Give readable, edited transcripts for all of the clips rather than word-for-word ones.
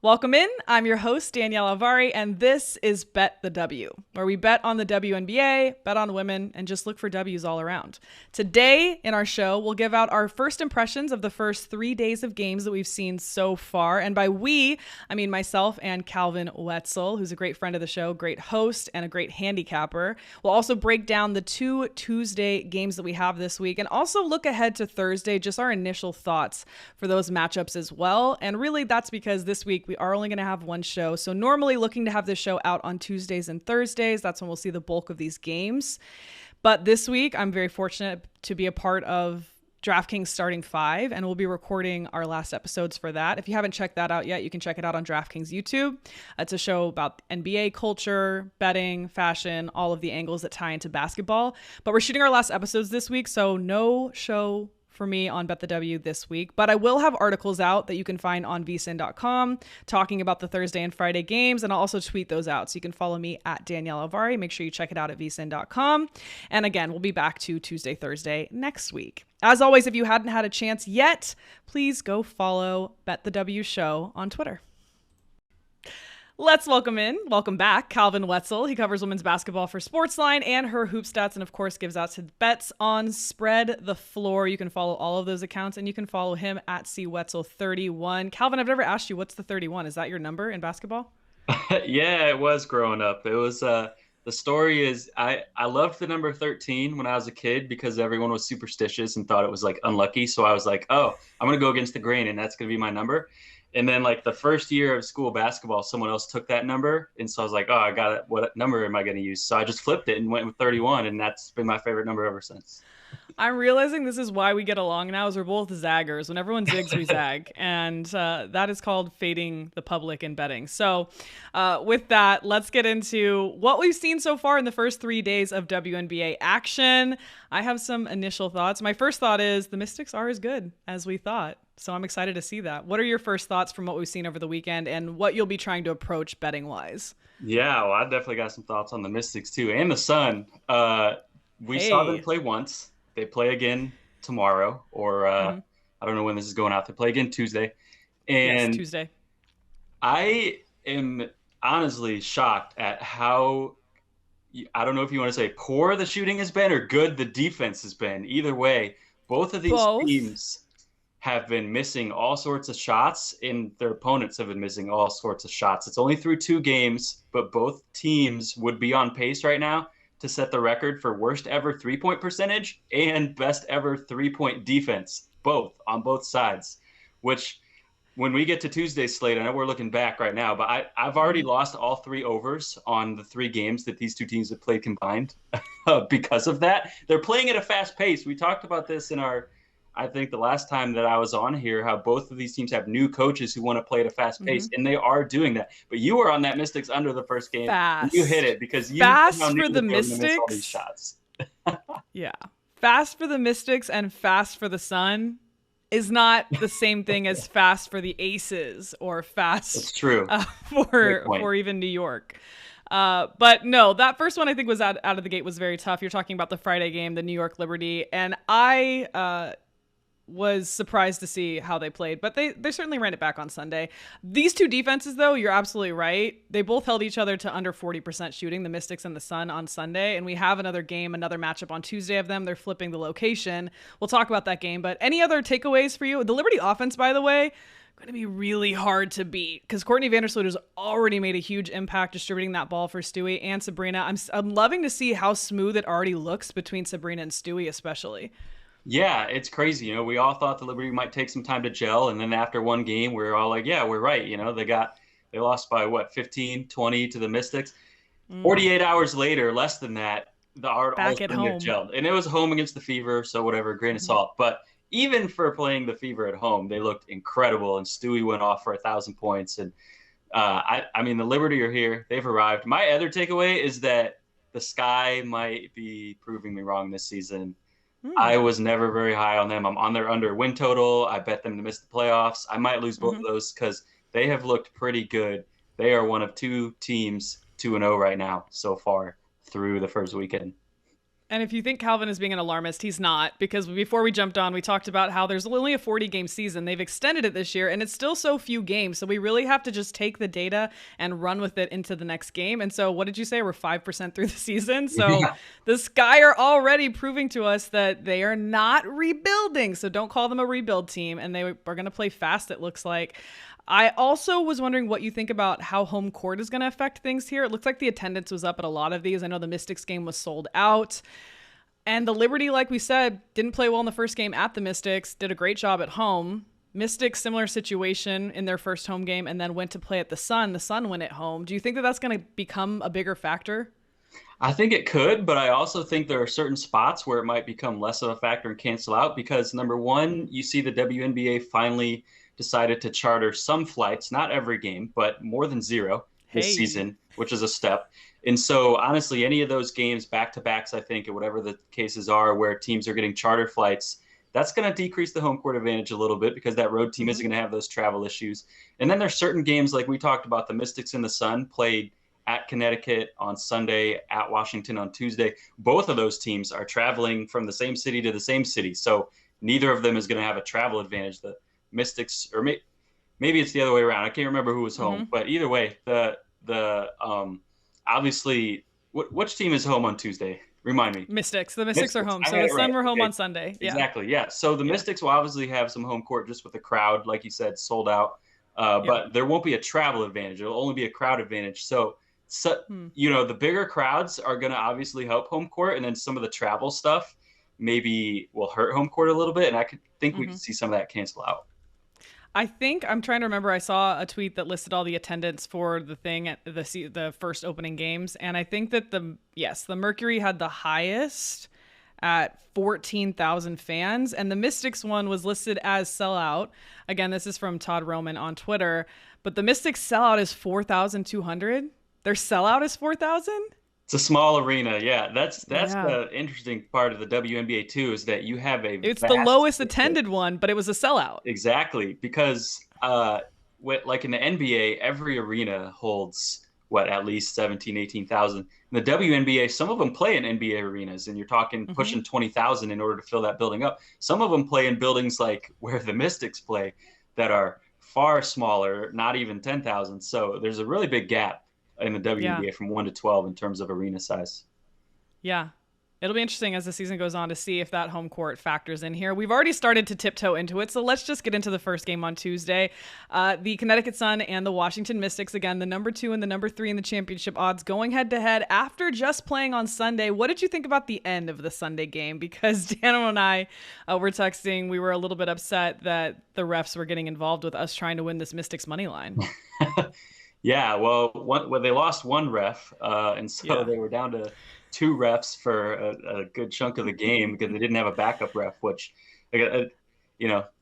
Welcome in. I'm your host, Danielle Alvari, and this is Bet the W, where we bet on the WNBA, bet on women, and just look for W's all around. Today in our show, we'll give out our first impressions of the first 3 days of games that we've seen so far. And by we, I mean myself and Calvin Wetzel, who's a great friend of the show, great host, and a great handicapper. We'll also break down the 2 Tuesday games that we have this week and also look ahead to Thursday, just our initial thoughts for those matchups as well. And really, that's because this week we are only going to have one show. So normally looking to have this show out on Tuesdays and Thursdays. That's when we'll see the bulk of these games. But this week, I'm very fortunate to be a part of DraftKings Starting 5, and we'll be recording our last episodes for that. If you haven't checked that out yet, you can check it out on DraftKings YouTube. It's a show about NBA culture, betting, fashion, all of the angles that tie into basketball. But we're shooting our last episodes this week, so no show for me on Bet the W this week, but I will have articles out that you can find on vsin.com talking about the Thursday and Friday games, and I'll also tweet those out. So you can follow me at Danielle Alvari. Make sure you check it out at vsin.com. And again, we'll be back to Tuesday, Thursday next week. As always, if you hadn't had a chance yet, please go follow Bet the W Show on Twitter. Let's welcome back, Calvin Wetzel. He covers women's basketball for Sportsline and her hoop stats, and of course gives out his bets on Spread the Floor. You can follow all of those accounts, and you can follow him at cwetzel31. Calvin, I've never asked you, what's the 31? Is that your number in basketball? Yeah, it was growing up. It was the story is I loved the number 13 when I was a kid because everyone was superstitious and thought it was like unlucky. So I was like, oh, I'm gonna go against the grain, and that's gonna be my number. And then like the first year of school basketball, someone else took that number. And so I was like, oh, I got it. What number am I going to use? So I just flipped it and went with 31. And that's been my favorite number ever since. I'm realizing this is why we get along now, is we're both zaggers. When everyone zigs, we zag. And that is called fading the public in betting. So with that, let's get into what we've seen so far in the first 3 days of WNBA action. I have some initial thoughts. My first thought is the Mystics are as good as we thought. So I'm excited to see that. What are your first thoughts from what we've seen over the weekend and what you'll be trying to approach betting-wise? Yeah, well, I definitely got some thoughts on the Mystics too. And the Sun. We saw them play once. They play again tomorrow, or I don't know when this is going out. They play again Tuesday. And yes, Tuesday. I am honestly shocked at how, I don't know if you want to say poor the shooting has been or good the defense has been. Either way, both of these teams have been missing all sorts of shots, and their opponents have been missing all sorts of shots. It's only through 2 games, but both teams would be on pace right now to set the record for worst ever 3-point percentage and best ever 3-point defense, both on both sides, which when we get to Tuesday's slate, I know we're looking back right now, but I've already lost all 3 overs on the 3 games that these 2 teams have played combined because of that. They're playing at a fast pace. We talked about this in I think the last time that I was on here, how both of these teams have new coaches who want to play at a fast pace, and they are doing that. But you were on that Mystics under the first game. Fast. You hit it because you fast for the Mystics. Miss all these shots. Yeah, fast for the Mystics and fast for the Sun is not the same thing as fast for the Aces or fast. It's true. For even New York. But no, that first one I think was out of the gate was very tough. You're talking about the Friday game, the New York Liberty, and I was surprised to see how they played, but they certainly ran it back on Sunday. These 2 defenses, though, you're absolutely right. They both held each other to under 40% shooting, the Mystics and the Sun on Sunday, and we have another matchup on Tuesday of them. They're flipping the location. We'll talk about that game, but any other takeaways for you? The Liberty offense, by the way, going to be really hard to beat because Courtney Vandersloot has already made a huge impact distributing that ball for Stewie and Sabrina. I'm loving to see how smooth it already looks between Sabrina and Stewie, especially. Yeah, it's crazy. We all thought the Liberty might take some time to gel. And then after one game, we were all like, yeah, we're right. They lost by 15, 20 to the Mystics. 48 hours later, less than that, the art back at home gelled. And it was home against the Fever. So whatever, grain of salt. But even for playing the Fever at home, they looked incredible. And Stewie went off for 1,000 points. And I mean, the Liberty are here. They've arrived. My other takeaway is that the Sky might be proving me wrong this season. I was never very high on them. I'm on their under win total. I bet them to miss the playoffs. I might lose both of those because they have looked pretty good. They are one of 2 teams 2-0 right now so far through the first weekend. And if you think Calvin is being an alarmist, he's not, because before we jumped on, we talked about how there's only a 40-game season. They've extended it this year, and it's still so few games. So we really have to just take the data and run with it into the next game. And so what did you say? We're 5% through the season. So the Sky are already proving to us that they are not rebuilding. So don't call them a rebuild team. And they are going to play fast, it looks like. I also was wondering what you think about how home court is going to affect things here. It looks like the attendance was up at a lot of these. I know the Mystics game was sold out. And the Liberty, like we said, didn't play well in the first game at the Mystics, did a great job at home. Mystics, similar situation in their first home game, and then went to play at the Sun. The Sun went at home. Do you think that that's going to become a bigger factor? I think it could, but I also think there are certain spots where it might become less of a factor and cancel out because, number one, you see the WNBA finally decided to charter some flights, not every game, but more than zero this season, which is a step. And so, honestly, any of those games, back-to-backs, I think, or whatever the cases are, where teams are getting charter flights, that's going to decrease the home court advantage a little bit because that road team isn't going to have those travel issues. And then there's certain games, like we talked about, the Mystics and the Sun played at Connecticut on Sunday, at Washington on Tuesday. Both of those teams are traveling from the same city to the same city, so neither of them is going to have a travel advantage. The Mystics, or maybe it's the other way around. I can't remember who was home, but either way, the obviously, which team is home on Tuesday? Remind me. Mystics. The Mystics are home. So the Sun were home on Sunday. Yeah. Exactly. Yeah. So the Mystics will obviously have some home court just with the crowd, like you said, sold out. But there won't be a travel advantage. It'll only be a crowd advantage. So the bigger crowds are going to obviously help home court, and then some of the travel stuff maybe will hurt home court a little bit. And I think we could see some of that cancel out. I think I'm trying to remember. I saw a tweet that listed all the attendance for the thing at the first opening games, and I think that the Mercury had the highest at 14,000 fans, and the Mystics one was listed as sellout. Again, this is from Todd Roman on Twitter, but the Mystics sellout is 4,200. Their sellout is 4,000. It's a small arena. Yeah, that's the interesting part of the WNBA too, is that you have it's the lowest attended one, but it was a sellout. Exactly, because like in the NBA, every arena holds at least 17, 18,000. In the WNBA, some of them play in NBA arenas, and you're talking pushing 20,000 in order to fill that building up. Some of them play in buildings like where the Mystics play that are far smaller, not even 10,000. So there's a really big gap in the WNBA from 1 to 12 in terms of arena size. Yeah. It'll be interesting as the season goes on to see if that home court factors in here. We've already started to tiptoe into it, so let's just get into the first game on Tuesday. The Connecticut Sun and the Washington Mystics, again, the number 2 and the number 3 in the championship odds, going head-to-head after just playing on Sunday. What did you think about the end of the Sunday game? Because Danielle and I were texting. We were a little bit upset that the refs were getting involved with us trying to win this Mystics money line. Yeah, well, they lost one ref, and so they were down to 2 refs for a good chunk of the game because they didn't have a backup ref, which, I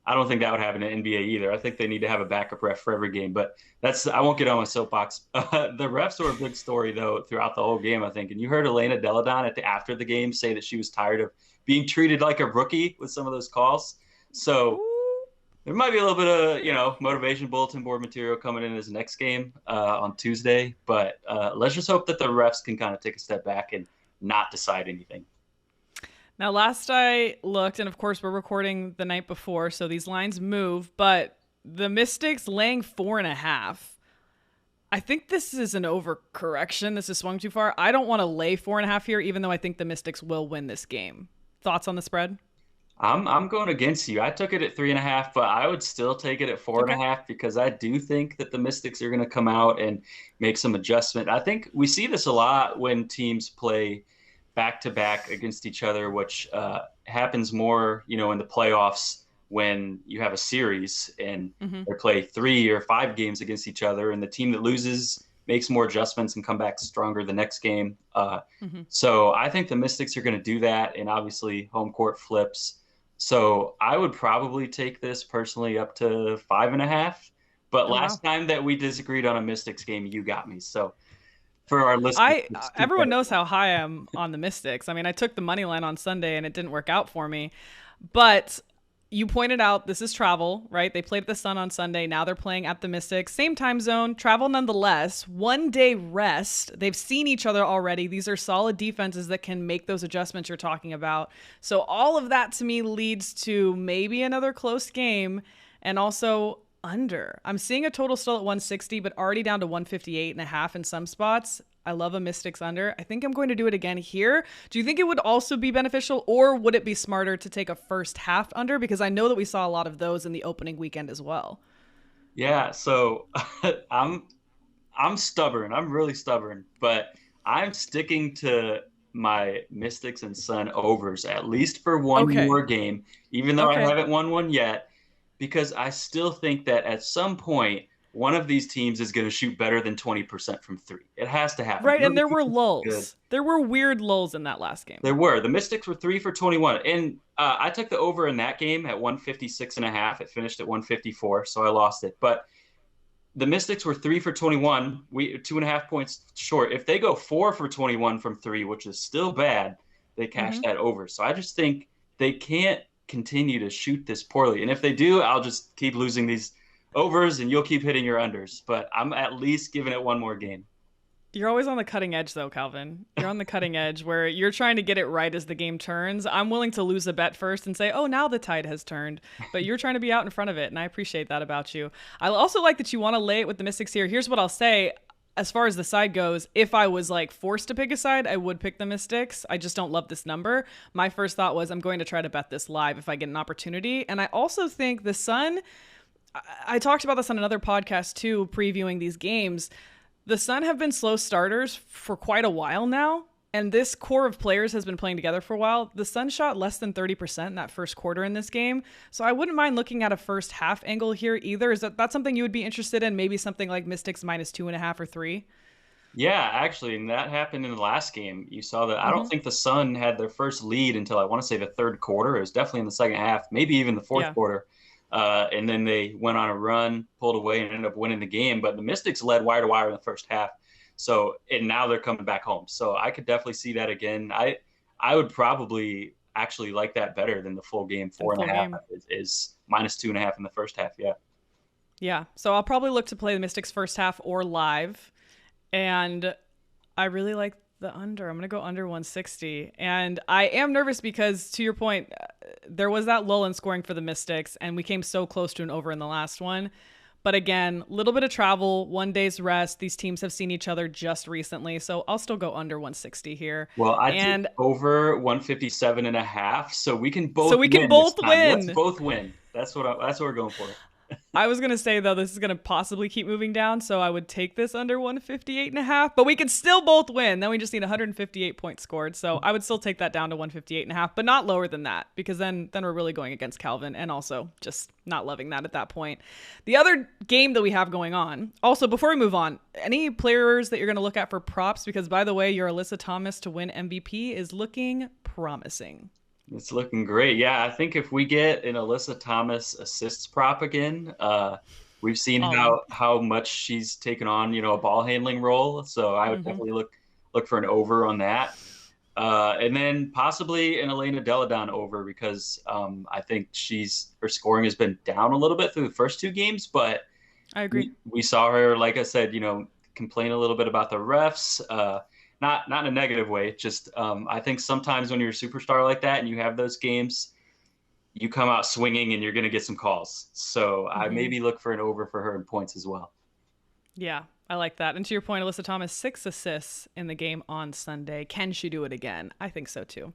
don't think that would happen in NBA either. I think they need to have a backup ref for every game, but I won't get on my soapbox. The refs were a big story, though, throughout the whole game, I think. And you heard Elena Deladon after the game say that she was tired of being treated like a rookie with some of those calls. So there might be a little bit of, motivation bulletin board material coming in his next game on Tuesday. But let's just hope that the refs can kind of take a step back and not decide anything. Now, last I looked, and of course we're recording the night before, so these lines move, but the Mystics laying 4.5. I think this is an overcorrection. This is swung too far. I don't want to lay 4.5 here, even though I think the Mystics will win this game. Thoughts on the spread? I'm going against you. I took it at 3.5, but I would still take it at 4.5 because I do think that the Mystics are going to come out and make some adjustment. I think we see this a lot when teams play back-to-back against each other, which happens more, in the playoffs when you have a series and they play 3 or 5 games against each other, and the team that loses makes more adjustments and come back stronger the next game. So I think the Mystics are going to do that, and obviously home court flips. So I would probably take this personally up to 5.5. But last time that we disagreed on a Mystics game, you got me. So for our listeners, everyone knows how high I am on the Mystics. I mean, I took the money line on Sunday and it didn't work out for me. But you pointed out this is travel, right? They played at the Sun on Sunday. Now they're playing at the Mystics. Same time zone, travel nonetheless. 1 day rest. They've seen each other already. These are solid defenses that can make those adjustments you're talking about. So all of that to me leads to maybe another close game and also under. I'm seeing a total still at 160, but already down to 158.5 in some spots. I love a Mystics under. I think I'm going to do it again here. Do you think it would also be beneficial, or would it be smarter to take a first half under? Because I know that we saw a lot of those in the opening weekend as well. Yeah, so I'm stubborn. I'm really stubborn, but I'm sticking to my Mystics and Sun overs at least for one more game, even though I haven't won one yet, because I still think that at some point one of these teams is going to shoot better than 20% from three. It has to happen. Right, and there were lulls. There were weird lulls in that last game. There were. The Mystics were 3 for 21. And I took the over in that game at 156.5. It finished at 154, so I lost it. But the Mystics were 3 for 21. We 2.5 points short. If they go 4 for 21 from three, which is still bad, they cash that over. So I just think they can't continue to shoot this poorly. And if they do, I'll just keep losing these overs and you'll keep hitting your unders, but I'm at least giving it one more game. You're always on the cutting edge though, Calvin. You're on the cutting edge where you're trying to get it right as the game turns. I'm willing to lose a bet first and say, oh, now the tide has turned, but you're trying to be out in front of it. And I appreciate that about you. I also like that you want to lay it with the Mystics here. Here's what I'll say. As far as the side goes, if I was like forced to pick a side, I would pick the Mystics. I just don't love this number. My first thought was I'm going to try to bet this live if I get an opportunity. And I also think the Sun, I talked about this on another podcast too, previewing these games. The Sun have been slow starters for quite a while now, and this core of players has been playing together for a while. The Sun shot less than 30% in that first quarter in this game, so I wouldn't mind looking at a first half angle here either. Is that something you would be interested in? Maybe something like Mystics minus 2.5 or 3? Yeah, actually, and that happened in the last game. You saw that. I don't think the Sun had their first lead until I want to say the third quarter. It was definitely in the second half, maybe even the fourth quarter. And then they went on a run, pulled away, and ended up winning the game. But the Mystics led wire to wire in the first half. So, and now they're coming back home. So I could definitely see that again. I would probably actually like that better than the full game. 4.5 is minus 2.5 in the first half. Yeah. Yeah. So I'll probably look to play the Mystics first half or live. And I really like the under. I'm going to go under 160. And I am nervous because, to your point, there was that lull in scoring for the Mystics, and we came so close to an over in the last one. But again, a little bit of travel, 1 day's rest. These teams have seen each other just recently, so I'll still go under 160 here. Well, I took over 157.5, so we can both. win. Let's both win. That's what we're going for. I was going to say, though, this is going to possibly keep moving down, so I would take this under 158.5, but we can still both win. Then we just need 158 points scored, so I would still take that down to 158.5, but not lower than that, because then we're really going against Calvin, and also just not loving that at that point. The other game that we have going on, also, before we move on, any players that you're going to look at for props? Because, by the way, your Alyssa Thomas to win MVP is looking promising. It's looking great. Yeah, I think if we get an Alyssa Thomas assists prop again, we've seen how much she's taken on, a ball handling role. So I would definitely look for an over on that. And then possibly an Elena Deladon over, because I think her scoring has been down a little bit through the first two games, but I agree. We saw her, like I said, complain a little bit about the refs. Not in a negative way. Just I think sometimes when you're a superstar like that and you have those games, you come out swinging and you're going to get some calls. So I maybe look for an over for her in points as well. Yeah, I like that. And to your point, Alyssa Thomas, 6 assists in the game on Sunday. Can she do it again? I think so too.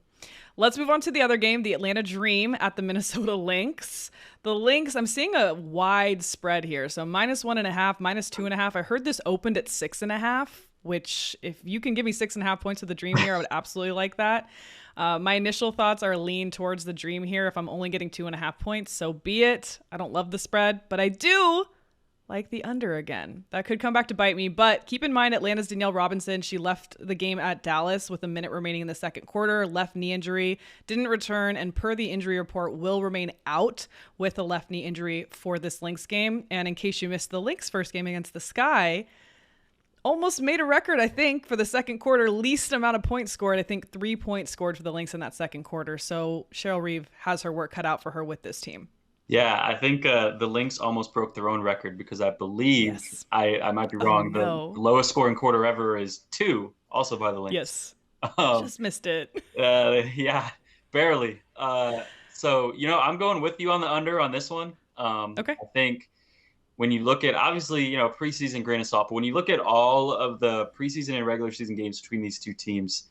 Let's move on to the other game, the Atlanta Dream at the Minnesota Lynx. The Lynx, I'm seeing a wide spread here. So minus 1.5, minus 2.5. I heard this opened at 6.5. Which, if you can give me 6.5 points of the Dream here, I would absolutely like that. My initial thoughts are lean towards the Dream here. If I'm only getting 2.5 points, so be it. I don't love the spread, but I do like the under again. That could come back to bite me, but keep in mind Atlanta's Danielle Robinson, she left the game at Dallas with a minute remaining in the second quarter, left knee injury, didn't return, and per the injury report will remain out with a left knee injury for this Lynx game. And in case you missed the Lynx first game against the Sky, almost made a record, I think, for the second quarter. Least amount of points scored. I think 3 points scored for the Lynx in that second quarter. So Cheryl Reeve has her work cut out for her with this team. Yeah, I think the Lynx almost broke their own record because I believe, Yes. I might be Oh, wrong, no. the lowest scoring quarter ever is 2, also by the Lynx. Yes. Um, Just missed it. yeah, barely. So, I'm going with you on the under on this one. Okay. I think when you look at, obviously, preseason grain of salt, but when you look at all of the preseason and regular season games between these two teams,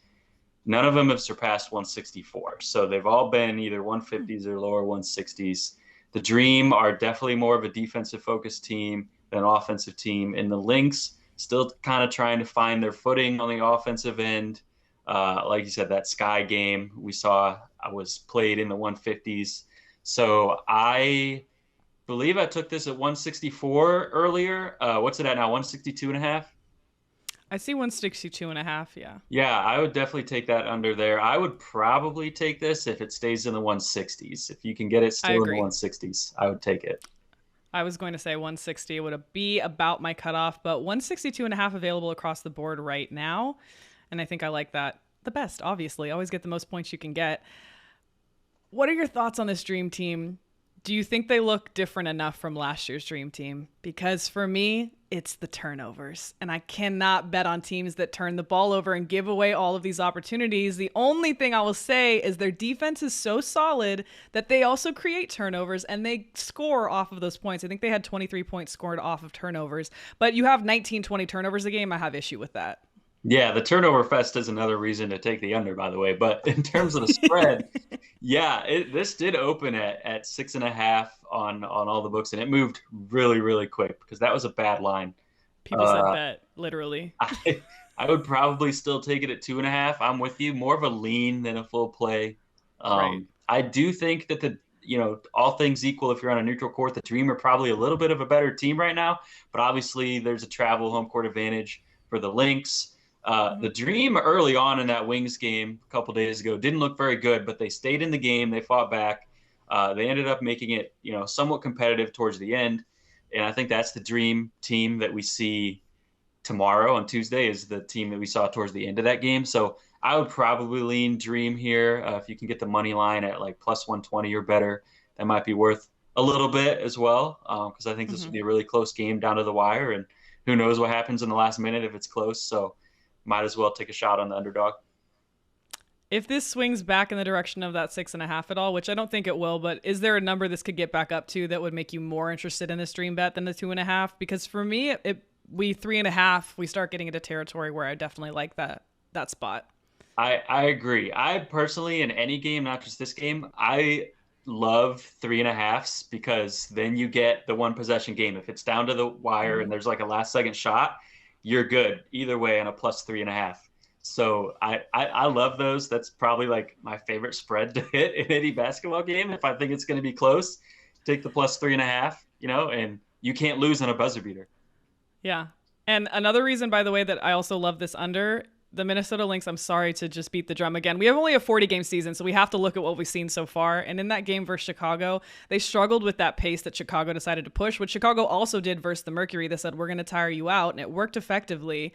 none of them have surpassed 164. So they've all been either 150s or lower 160s. The Dream are definitely more of a defensive focused team than an offensive team. And the Lynx still kind of trying to find their footing on the offensive end. Like you said, that Sky game we saw was played in the 150s. So I believe I took this at 164 earlier. What's it at now? 162 and a half? I see 162.5. Yeah. Yeah, I would definitely take that under there. I would probably take this if it stays in the 160s. If you can get it I still in the agree. 160s, I would take it. I was going to say 160 would be about my cutoff, but 162.5 available across the board right now. And I think I like that the best, obviously. Always get the most points you can get. What are your thoughts on this Dream Team? Do you think they look different enough from last year's Dream Team? Because for me, it's the turnovers. And I cannot bet on teams that turn the ball over and give away all of these opportunities. The only thing I will say is their defense is so solid that they also create turnovers and they score off of those points. I think they had 23 points scored off of turnovers. But you have 19, 20 turnovers a game. I have issue with that. Yeah, the turnover fest is another reason to take the under, by the way. But in terms of the spread, yeah, this did open at 6.5 on all the books, and it moved really, really quick because that was a bad line. People said bet, literally. I would probably still take it at 2.5. I'm with you. More of a lean than a full play. Right. I do think that all things equal, if you're on a neutral court, the Dream are probably a little bit of a better team right now. But obviously, there's a travel home court advantage for the Lynx. The Dream early on in that Wings game a couple days ago didn't look very good, but they stayed in the game. They fought back. They ended up making it, somewhat competitive towards the end. And I think that's the Dream team that we see tomorrow on Tuesday is the team that we saw towards the end of that game. So I would probably lean Dream here. If you can get the money line at like plus 120 or better, that might be worth a little bit as well. Because I think this will be a really close game down to the wire. And who knows what happens in the last minute if it's close. So might as well take a shot on the underdog. If this swings back in the direction of that 6.5 at all, which I don't think it will, but is there a number this could get back up to that would make you more interested in this Dream bet than the 2.5? Because for me, 3.5, we start getting into territory where I definitely like that spot. I agree. I personally, in any game, not just this game, I love 3.5s because then you get the one possession game. If it's down to the wire and there's like a last second shot, you're good either way on a plus 3.5. So I love those. That's probably like my favorite spread to hit in any basketball game. If I think it's going to be close, take the plus 3.5, and you can't lose on a buzzer beater. Yeah. And another reason, by the way, that I also love this under, the Minnesota Lynx, I'm sorry to just beat the drum again. We have only a 40-game season, so we have to look at what we've seen so far. And in that game versus Chicago, they struggled with that pace that Chicago decided to push, which Chicago also did versus the Mercury. They said, we're going to tire you out, and it worked effectively.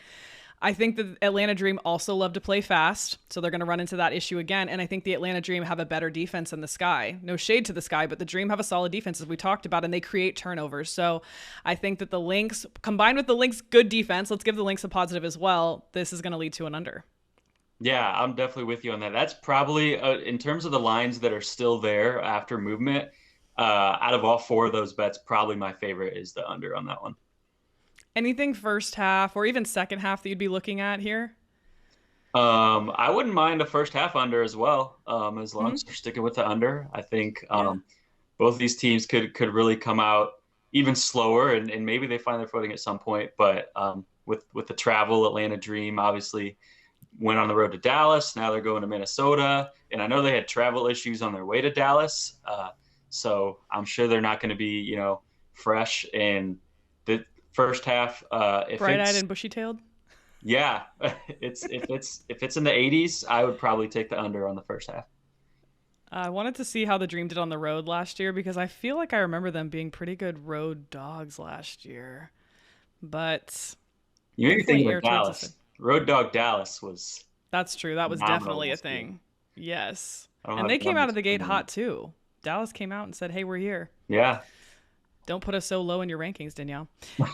I think the Atlanta Dream also love to play fast, so they're going to run into that issue again. And I think the Atlanta Dream have a better defense than the Sky. No shade to the Sky, but the Dream have a solid defense, as we talked about, and they create turnovers. So I think that the Lynx, combined with the Lynx' good defense, let's give the Lynx a positive as well, this is going to lead to an under. Yeah, I'm definitely with you on that. That's probably, in terms of the lines that are still there after movement, out of all four of those bets, probably my favorite is the under on that one. Anything first half or even second half that you'd be looking at here? I wouldn't mind a first half under as well, as long as you're sticking with the under. I think both of these teams could really come out even slower, and maybe they find their footing at some point. But with the travel, Atlanta Dream obviously went on the road to Dallas. Now they're going to Minnesota, and I know they had travel issues on their way to Dallas. So I'm sure they're not going to be, fresh in the first half. Bright-eyed and bushy-tailed. Yeah, if it's in the 80s, I would probably take the under on the first half. I wanted to see how the Dream did on the road last year because I feel like I remember them being pretty good road dogs last year. But You made me think Definitely of irritates us. Dallas. Road Dog Dallas was That's true. That was phenomenal definitely a this game. thing. Yes. I don't And have they came out of numbers the for gate them. hot too. Dallas came out and said, "Hey, we're here. Yeah. Don't put us so low in your rankings, Danielle."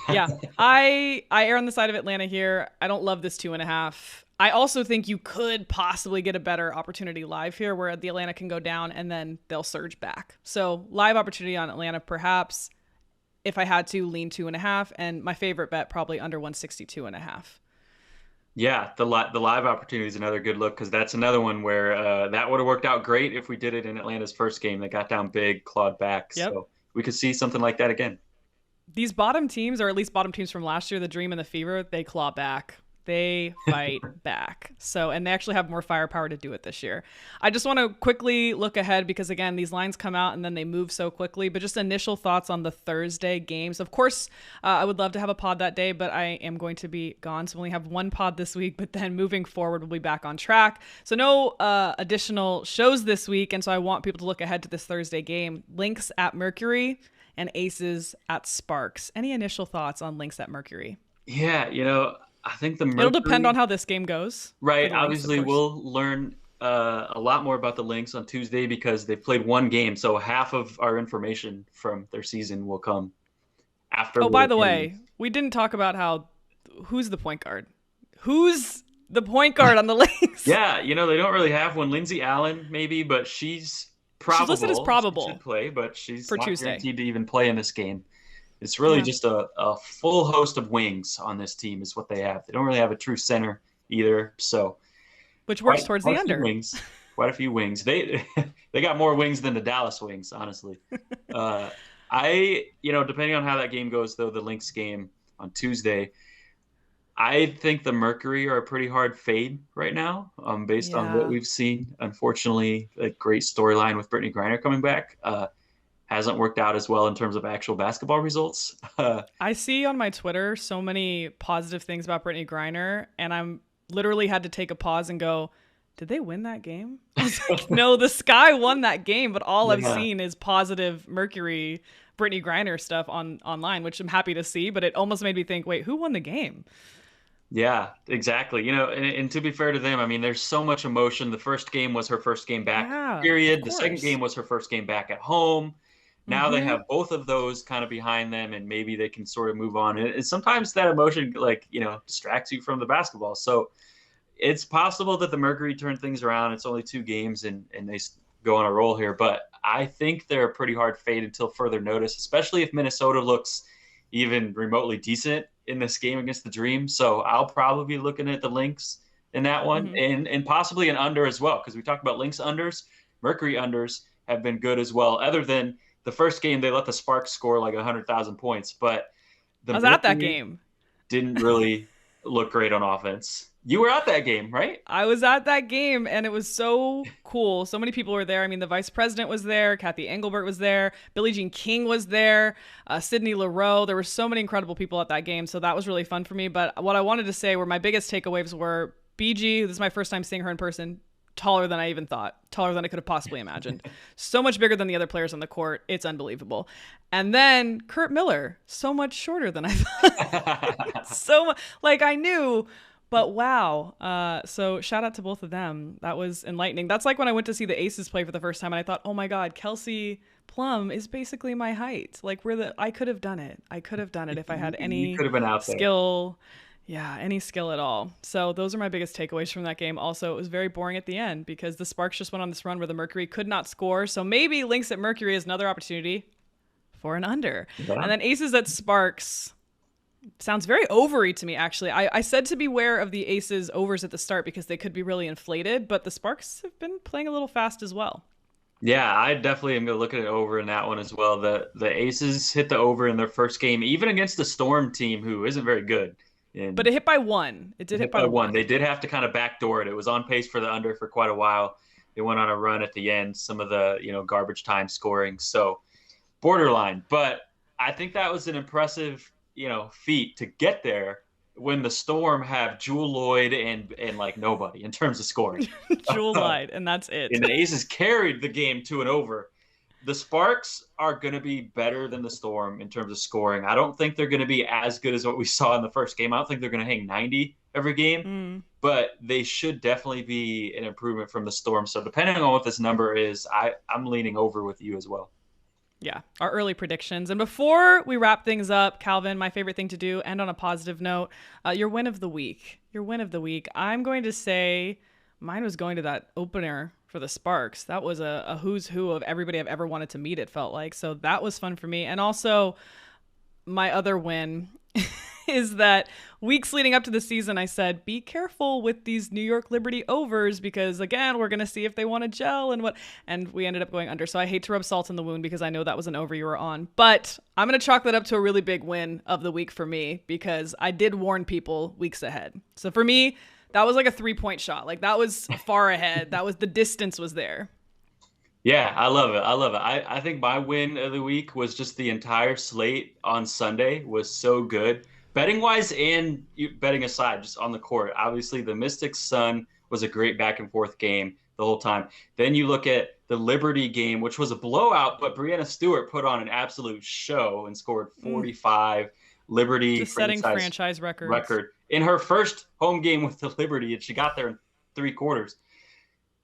Yeah, I err on the side of Atlanta here. I don't love this 2.5. I also think you could possibly get a better opportunity live here where the Atlanta can go down and then they'll surge back. So live opportunity on Atlanta, perhaps. If I had to, lean 2.5, and my favorite bet probably under 162.5. Yeah, the live opportunity is another good look because that's another one where that would have worked out great if we did it in Atlanta's first game. They got down big, clawed back. Yep. So we could see something like that again. These bottom teams, or at least bottom teams from last year, the Dream and the Fever, they claw back. They fight back. So, and they actually have more firepower to do it this year. I just want to quickly look ahead because, again, these lines come out and then they move so quickly. But just initial thoughts on the Thursday games. Of course, I would love to have a pod that day, but I am going to be gone. So we only have one pod this week, but then moving forward, we'll be back on track. So no additional shows this week. And so I want people to look ahead to this Thursday game. Lynx at Mercury and Aces at Sparks. Any initial thoughts on Lynx at Mercury? Yeah, I think the Mercury, It'll depend on how this game goes. right. Lynx, Obviously, we'll learn a lot more about the Lynx on Tuesday because they've played one game. So half of our information from their season will come after. Oh, by the way, we didn't talk about who's the point guard? Who's the point guard on the Lynx? Yeah, they don't really have one. Lindsay Allen, maybe, but she's probable. She's listed as probable. She should play, but she's for not Tuesday. Guaranteed to even play in this game. It's really just a full host of wings on this team is what they have. They don't really have a true center either. So, which works towards the under. Quite a few wings. They got more wings than the Dallas Wings, honestly. Depending on how that game goes, though, the Lynx game on Tuesday, I think the Mercury are a pretty hard fade right now, based on what we've seen. Unfortunately, a great storyline with Brittany Griner coming back. Hasn't worked out as well in terms of actual basketball results. I see on my Twitter so many positive things about Brittany Griner, and I'm literally had to take a pause and go, did they win that game? I was like, no, the Sky won that game, but all I've seen is positive Mercury Brittany Griner stuff online, which I'm happy to see, but it almost made me think, wait, who won the game? Yeah, exactly. And to be fair to them, I mean, there's so much emotion. The first game was her first game back, period. The second game was her first game back at home. Now they have both of those kind of behind them, and maybe they can sort of move on. And sometimes that emotion, distracts you from the basketball. So it's possible that the Mercury turn things around. It's only 2 games, and they go on a roll here. But I think they're a pretty hard fade until further notice, especially if Minnesota looks even remotely decent in this game against the Dream. So I'll probably be looking at the Lynx in that one, and possibly an under as well, because we talked about Lynx unders. Mercury unders have been good as well, other than the first game, they let the Sparks score like 100,000 points, but I was at that game. Didn't really look great on offense. You were at that game, right? I was at that game, and it was so cool. So many people were there. I mean, the vice president was there. Kathy Engelbert was there. Billie Jean King was there. Sydney Leroux. There were so many incredible people at that game, so that was really fun for me. But what I wanted to say were my biggest takeaways were BG, this is my first time seeing her in person, taller than I even thought, taller than I could have possibly imagined. So much bigger than the other players on the court. It's unbelievable. And then Kurt Miller, so much shorter than I thought. I knew, but wow. So shout out to both of them. That was enlightening. That's like when I went to see the Aces play for the first time and I thought, oh my God, Kelsey Plum is basically my height. Like I could have done it. I could have done it if I had any skill. Yeah, any skill at all. So those are my biggest takeaways from that game. Also, it was very boring at the end because the Sparks just went on this run where the Mercury could not score. So maybe Lynx at Mercury is another opportunity for an under. Yeah. And then Aces at Sparks sounds very ovary to me, actually. I said to beware of the Aces overs at the start because they could be really inflated, but the Sparks have been playing a little fast as well. Yeah, I definitely am going to look at it over in that one as well. The Aces hit the over in their first game, even against the Storm team, who isn't very good. But it hit by 1. It did hit by 1. They did have to kind of backdoor it. It was on pace for the under for quite a while. They went on a run at the end, some of the garbage time scoring. So borderline. But I think that was an impressive feat to get there when the Storm have Jewel Lloyd and like nobody in terms of scoring. Jewel Lloyd, and that's it. And the Aces carried the game to an over. the Sparks are going to be better than the Storm in terms of scoring. I don't think they're going to be as good as what we saw in the first game. I don't think they're going to hang 90 every game, but they should definitely be an improvement from the Storm. So depending on what this number is, I'm leaning over with you as well. Yeah, our early predictions. And before we wrap things up, Calvin, my favorite thing to do, end on a positive note, your win of the week. Your win of the week. I'm going to say mine was going to that opener for the Sparks. That was a who's who of everybody I've ever wanted to meet, it felt like. So that was fun for me. And also, my other win is that weeks leading up to the season, I said, be careful with these New York Liberty overs because, again, we're going to see if they want to gel and we ended up going under. So I hate to rub salt in the wound because I know that was an over you were on. But I'm going to chalk that up to a really big win of the week for me because I did warn people weeks ahead. So for me, that was like a 3-point shot. Like that was far ahead. The distance was there. Yeah, I love it. I think my win of the week was just the entire slate on Sunday was so good. Betting wise and betting aside, just on the court. Obviously, the Mystics Sun was a great back and forth game the whole time. Then you look at the Liberty game, which was a blowout, but Breanna Stewart put on an absolute show and scored 45. Liberty just setting franchise record in her first home game with the Liberty, and she got there in 3 quarters.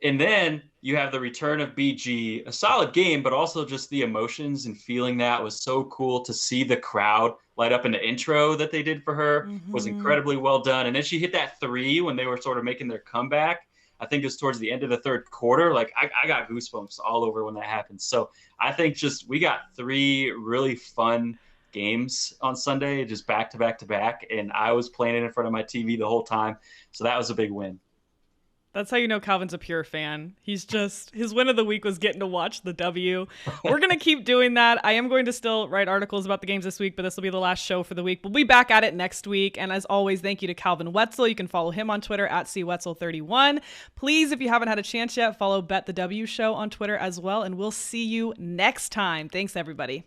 And then you have the return of BG, a solid game, but also just the emotions and feeling that was so cool to see the crowd light up in the intro that they did for her was incredibly well done. And then she hit that 3 when they were sort of making their comeback. I think it was towards the end of the third quarter. Like I got goosebumps all over when that happened. So I think we got 3 really fun games on Sunday, just back to back to back. And I was playing it in front of my TV the whole time. So that was a big win. That's how you know Calvin's a pure fan. His win of the week was getting to watch the W. We're going to keep doing that. I am going to still write articles about the games this week, but this will be the last show for the week. We'll be back at it next week. And as always, thank you to Calvin Wetzel. You can follow him on Twitter at CWetzel31. Please, if you haven't had a chance yet, follow Bet the W Show on Twitter as well. And we'll see you next time. Thanks, everybody.